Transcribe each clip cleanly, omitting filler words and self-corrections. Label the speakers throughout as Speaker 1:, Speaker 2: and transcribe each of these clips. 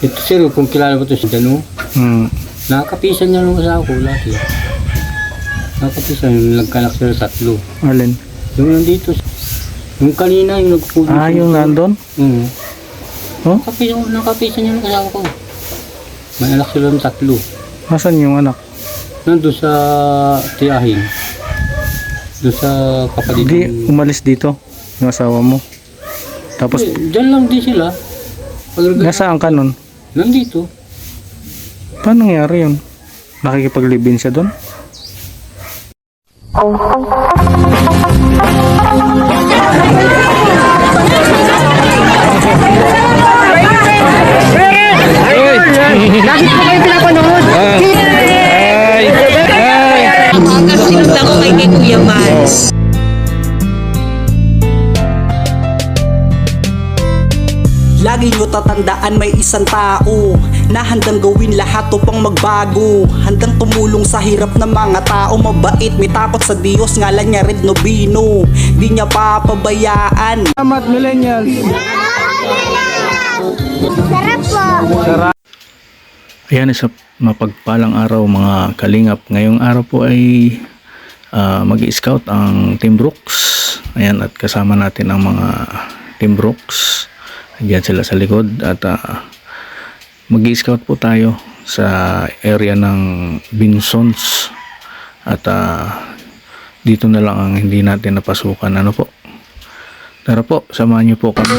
Speaker 1: Ito sir, kung kilala mo ito si Dano, nakakapisan niya nung asawa ko lagi. Nakakapisan, yung nagkanak sila 3.
Speaker 2: Alin?
Speaker 1: Yung nandito, yung kanina, yung nagpupunta.
Speaker 2: Ah, yung nandun? Oh?
Speaker 1: Nakapisan niya nung asawa ko. May anak sila ng 3.
Speaker 2: Nasaan yung anak?
Speaker 1: Nandun sa tiyahin. Doon sa kapatid.
Speaker 2: Hindi, umalis dito. Yung asawa mo. Tapos,
Speaker 1: Diyan lang din sila.
Speaker 2: nasaan ka nun?
Speaker 1: Nandito.
Speaker 2: Paano nangyari yun? Nakikipag-live-in siya doon?
Speaker 3: Lagi po kayo pinapanood. Umaga, sinundan ko kay Kuya Mans.
Speaker 4: Lagi nyo tatandaan may isang tao na handang gawin lahat upang magbago. Handang tumulong sa hirap ng mga tao. Mabait, may takot sa Diyos, ngalan niya Red Nobino. Di niya papabayaan.
Speaker 2: Salamat, millennials!
Speaker 5: Sarap po.
Speaker 2: Sarap! Ayan, isa mapagpalang araw mga kalingap. Ngayong araw po ay mag-i-scout ang Team Brooks. Ayan, at kasama natin ang mga Team Brooks. Diyan sila sa likod at mag-i-scout po tayo sa area ng Binsons at dito na lang ang hindi natin napasukan. Ano po? Tara po, samahan niyo po kami.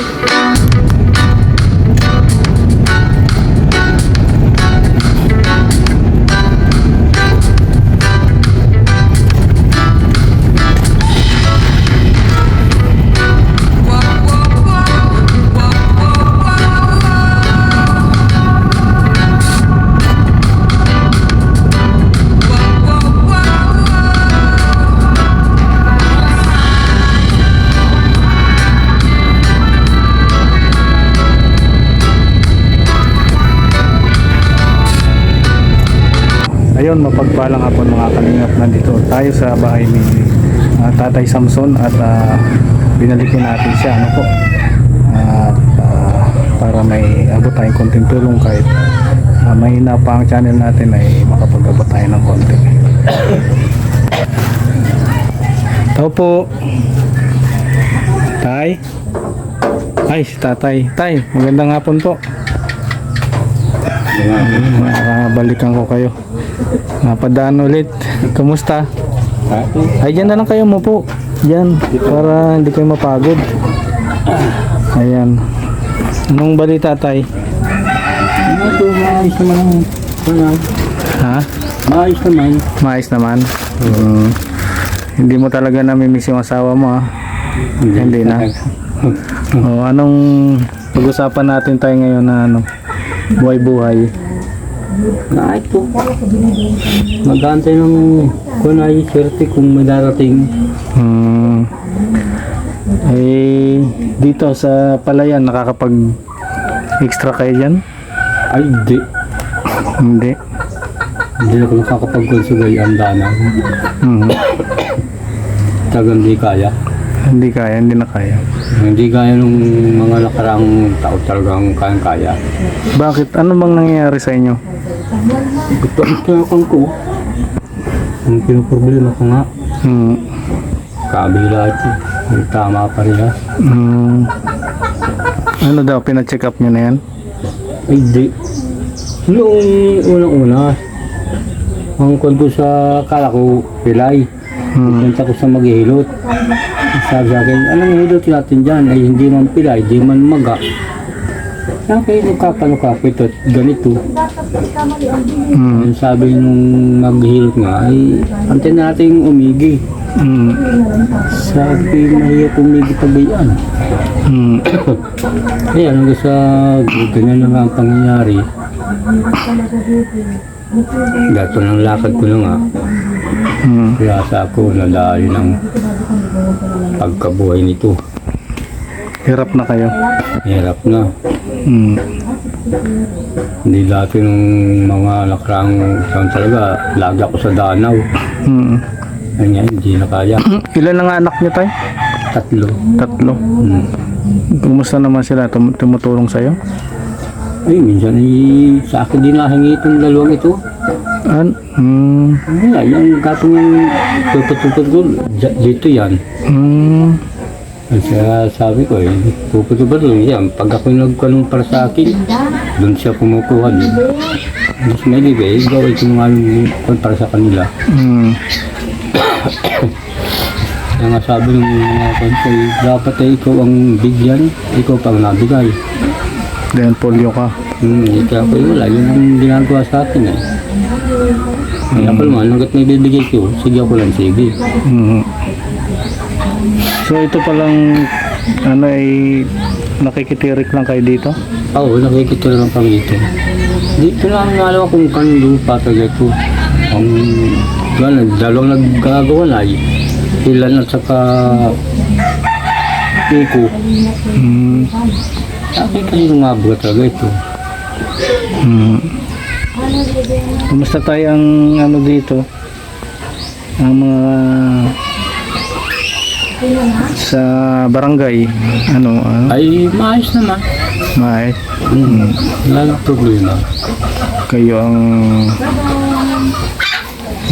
Speaker 2: Ayun, mapagpalang hapon mga kalingap, nandito tayo sa bahay ni Tatay Samson at binalikin natin siya, ano po, at para may abot tayong konting tulong kahit mahina pa ang channel natin ay makapag-abot tayo ng konti. Tao po Tay. Ay, si Tatay. Tay, magandang hapon po. Nakabalikan ko kayo. Napadaan ulit. Kamusta? Ay, dyan na lang kayo mo po. Dyan, para hindi kayo mapagod. Ayan. Anong balita, Tay?
Speaker 1: Maayos naman.
Speaker 2: Ha?
Speaker 1: Maayos naman.
Speaker 2: Maayos naman. Hindi mo talaga namimiss yung asawa mo, ha? Hindi na. Anong pag-usapan natin tayo ngayon na ano? Buhay-buhay.
Speaker 1: Kahit po. Mag-aantay ng kunay swerte kung may darating.
Speaker 2: Dito sa Palayan, nakakapag extra kayo dyan?
Speaker 1: Ay, hindi.
Speaker 2: Hindi.
Speaker 1: Hindi ako nakakapag-consugay ang dana. Tagang di kaya.
Speaker 2: Hindi kaya, hindi na kaya.
Speaker 1: Hindi kaya nung mga nakaraang tao talagang kaya.
Speaker 2: Bakit? Ano bang nangyayari sa inyo?
Speaker 1: Ito ko. Ang pinoproblema ko nga. Kabila ito. May tama pa rin ha.
Speaker 2: Ano daw, pina-check up nyo na yan?
Speaker 1: Ay, di. Noong unang-una, ang kwento sa kala ko, pilay. Punta ko sa maghihilot. Sabi sa akin, anong hilot natin dyan? Ay hindi man pilay, hindi man maga. Sabi, nagkapano-kapo ito at ganito. Sabi nung maghihilot nga, ay antay natin umigi. Sabi, mahirap umigi pag yan. Ayan, hanggang sa ganyan lang ang pangyayari. Gato ng lakad ko na nga. Kaya sa ako nalayo ng pagkabuhay nito.
Speaker 2: Hirap na kayo?
Speaker 1: Hirap na. Hindi dati nung mga nakarang taon talaga, lagi ako sa danaw. Ganyan, hindi na kaya.
Speaker 2: Ilan na nga anak nyo tayo?
Speaker 1: 3.
Speaker 2: Tatlo. Kumusta naman sila? Tumutulong sa'yo?
Speaker 1: Ay, minsan sa akin din nahingi itong dalawang ito. Wala, yung gatong yung puputupot ko, dito yan. Kaya sabi ko puputupot lang yan. Pag ako nagkanong para sa akin, doon siya kumukuha din. Mas may libay, gawin ko nga yung para sa kanila. Kaya nga sabi ng mga konsay, dapat ikaw ang bigyan, ikaw pang nabigay.
Speaker 2: Dahil polio ka.
Speaker 1: Kaya ko wala, yun ang ginagawa sa akin eh. Kaya ako naman, hanggat may bibigay ko, sige ako lang, sige.
Speaker 2: So ito palang ay nakikitirik lang kayo dito?
Speaker 1: Oo, nakikita lang kami dito. Dito lang alam kung kanong lupa talaga ito. Ang dalawang naggagawa na ay ilan at saka iko. Sabi kasi lumabot talaga ito.
Speaker 2: Kumusta tayo ang dito? Ang mga sa barangay,
Speaker 1: Ay, maayos naman.
Speaker 2: may
Speaker 1: Wala nang problema.
Speaker 2: kayo ang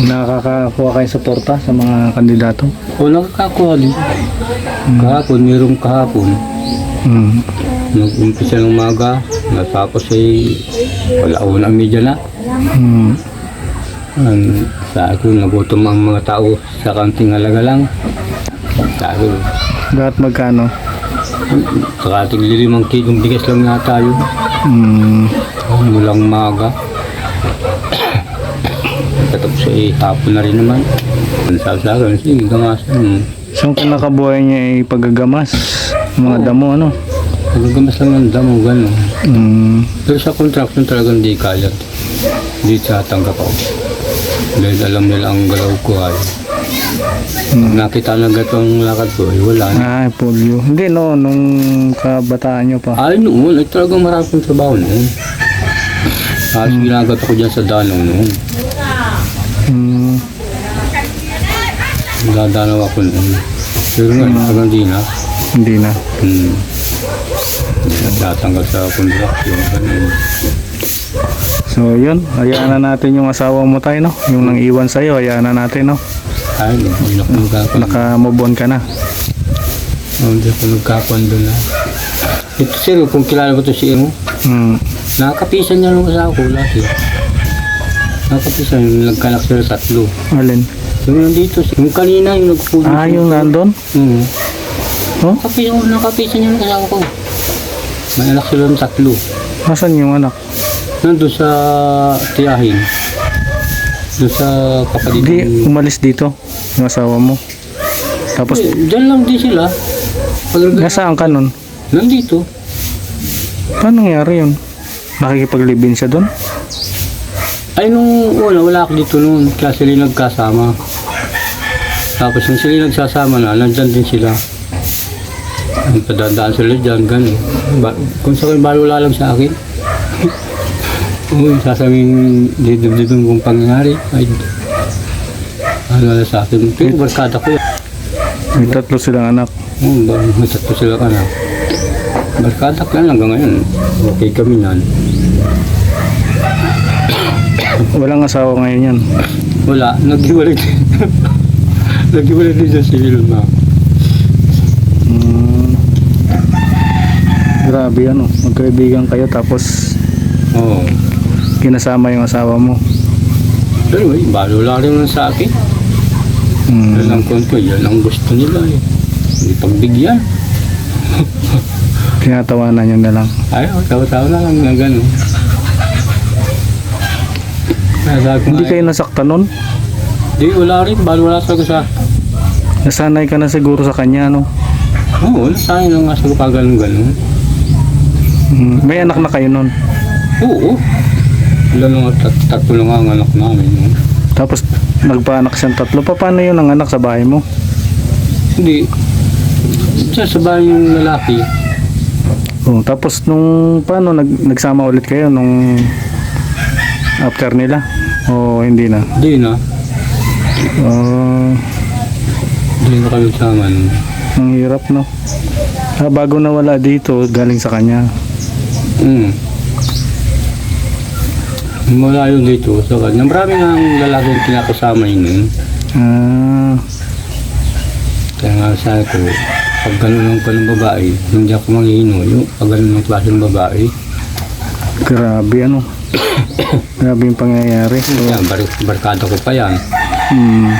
Speaker 2: nakakakuha kayo suporta sa mga kandidato?
Speaker 1: O nakakakuha din. Kahapon, mayroong kahapon. Nag-umpisa ng umaga, natapos ay wala unang media na. Sa akin, nagutom ang mga tao sa kanting halaga lang. Sa akin,
Speaker 2: Lahat magkano?
Speaker 1: kakating 5 kilong bigas lang nga tayo. Mulang umaga. Tapos ay hapon na rin naman. Ang sabi sa akin, sige, gamasan.
Speaker 2: So ang kinakabuhay niya ay paggagamas, mga damo
Speaker 1: Pagagamas lang ng damo, gano'n. Pero sa contraction talagang di kaya. Di tatanggap ako. Dahil alam nila ang galaw ko ay. Nakita na gatong lakad ko, ay wala na.
Speaker 2: Polio. Hindi nung kabataan niyo pa.
Speaker 1: Ay noon, ay talagang maraming trabaho noon. Tapos ginagat ako dyan sa danaw noon. Dadanaw ako noon. Pero ngayon, talagang di na.
Speaker 2: Hindi na.
Speaker 1: Tatanggal sa contraction. Ganun.
Speaker 2: So yun, hayaan na natin yung asawa mo tayo, no? Yung nang iwan sa'yo, hayaan na natin, no?
Speaker 1: Ay, hindi na ako nagkakon.
Speaker 2: Naka-move on ka na.
Speaker 1: Hindi ako nagkakon doon na. Ito sir, kung kilala ko ito si Imo, nakakapisan niya nung asawa ko lagi. Nakakapisan, nagkanak sila 3.
Speaker 2: Alin?
Speaker 1: Yung nandito, yung kanina, yung nagpulo.
Speaker 2: Yung nandun? Oh?
Speaker 1: Nakapisan niya nung asawa ko. May anak sila ng 3.
Speaker 2: Nasaan yung anak?
Speaker 1: Nandun sa tiyahin. Doon sa kapatid.
Speaker 2: Hindi, umalis dito, yung asawa mo. Tapos,
Speaker 1: Diyan lang din sila.
Speaker 2: nasaan ka nun?
Speaker 1: Nandito.
Speaker 2: Paano nangyari yun? Nakikipag-live-in siya doon?
Speaker 1: Ay, nung una, wala ako dito noon. Kaya sila nagkasama. Tapos nung sila nagsasama na, nandyan din sila. Padadaan sila dyan, gano'n. Kung sa akin, balo wala lang sa akin. Uy, sasabihin, didibdibin kong pangyayari. Ay, ano na sa akin. Pero barkada ko yan.
Speaker 2: May 3 silang anak.
Speaker 1: May 3 sila ka na. Barkada ka lang hanggang ngayon. Okay kami nan.
Speaker 2: Walang asawa ngayon yan.
Speaker 1: Wala, naghiwalay din. Naghiwalay din sa civil na.
Speaker 2: Grabe magkaibigan kayo tapos
Speaker 1: Oo.
Speaker 2: kinasama yung asawa mo.
Speaker 1: Pero eh, balo lang rin sa akin. Yan ang konto, yan ang gusto nila eh. Hindi pagbigyan.
Speaker 2: Tinatawanan nyo na lang.
Speaker 1: Ay, tawa-tawa na lang na gano'n.
Speaker 2: Hindi kayo nasaktan nun?
Speaker 1: Di, wala rin. Balo wala sa sa.
Speaker 2: Nasanay ka na siguro sa kanya, no?
Speaker 1: Oo, nasanay lang nga sa ganun-ganun.
Speaker 2: May anak na kayo nun.
Speaker 1: Oo. Wala lang, 3 lang ang anak namin. No?
Speaker 2: Tapos nagpaanak siyang 3. Paano yun ang anak sa bahay mo?
Speaker 1: Hindi. Diyan sa bahay yung lalaki.
Speaker 2: Tapos paano nagsama ulit kayo nung after nila? O hindi na?
Speaker 1: Hindi na. Hindi na kami sama.
Speaker 2: Ang hirap, no? Bago nawala dito, galing sa kanya.
Speaker 1: Mula yung dito, so, marami ng lalaki yung kinakasama yun.
Speaker 2: Ah,
Speaker 1: Kaya nga sabi ko, pag ganun ng babae, hindi ako manghihino. Yung pag ganun ng klase ng babae,
Speaker 2: grabe ano. Grabe yung pangyayari.
Speaker 1: yan, barkada ko pa yan.
Speaker 2: Hmm.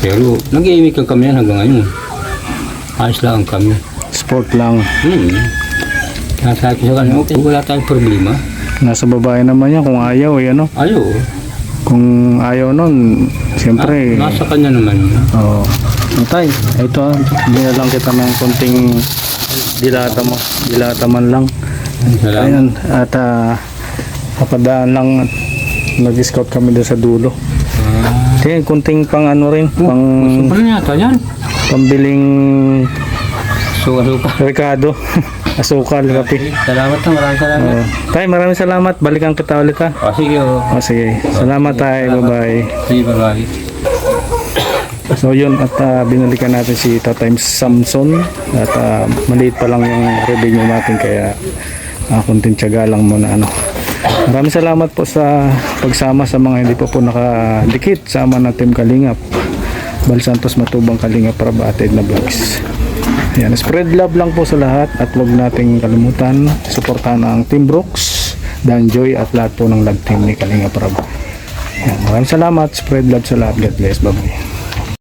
Speaker 1: Pero nag-iimik kami yan hanggang ngayon. Ayos lang kami.
Speaker 2: Sport lang.
Speaker 1: Kaya sabi ko sa kanya, okay, wala tayong problema.
Speaker 2: Nasa babae naman yan kung ayaw eh, ano.
Speaker 1: Ayaw.
Speaker 2: Kung ayaw nun, siyempre.
Speaker 1: Nasa kanya naman yun.
Speaker 2: Oo. Tay, ito binalang kita ng konting dilata man lang.
Speaker 1: Salamat.
Speaker 2: Ayan, at papadaan lang nag-scout kami doon sa dulo. Kaya konting pang ano rin, pang
Speaker 1: Sobrang yata yan.
Speaker 2: pambiling
Speaker 1: Suka-suka.
Speaker 2: rekado, asukal, kape.
Speaker 1: Salamat na, maraming salamat.
Speaker 2: Tay, maraming salamat. Balikan kita ulit ha.
Speaker 1: Sige,
Speaker 2: Sige. Salamat tay. Bye-bye.
Speaker 1: Sige, bye-bye.
Speaker 2: So yun, at binalikan natin si Tatay Samson at maliit pa lang yung revenue natin kaya kunting tiyaga lang muna ano. Maraming salamat po sa pagsama sa mga hindi pa po nakadikit sama na Team Kalingap Bal Santos Matubang Kalingap Prabatid na vlogs. Ayan, spread love lang po sa lahat at huwag nating kalimutan suportahan ang Team Brooks, Dan Joy at lahat po ng love team ni Kalingap Prab. Maraming salamat, spread love sa lahat. God bless, bye bye.